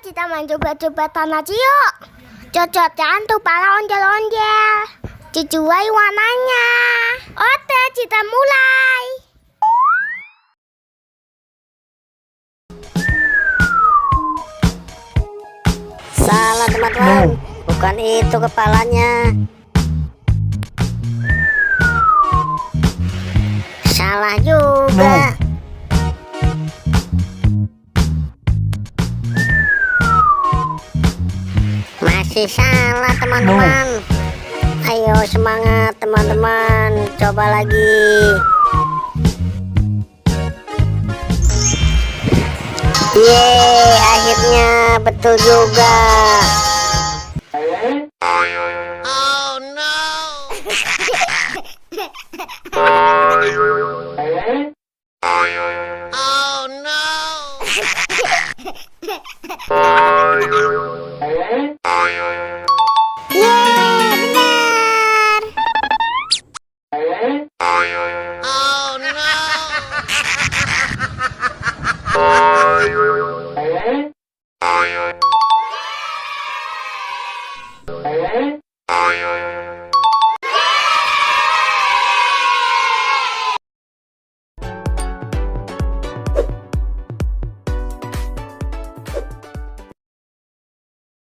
kita main coba-cobatan aja yuk. Cocotan tuh para onjel-onjel. Sesuai warnanya. Oke, kita mulai. Salah teman-teman, bukan itu kepalanya. Salah juga. Masih salah teman-teman. Ayo semangat teman-teman, coba lagi. Yeay, akhirnya betul juga. Oh no. Oh no.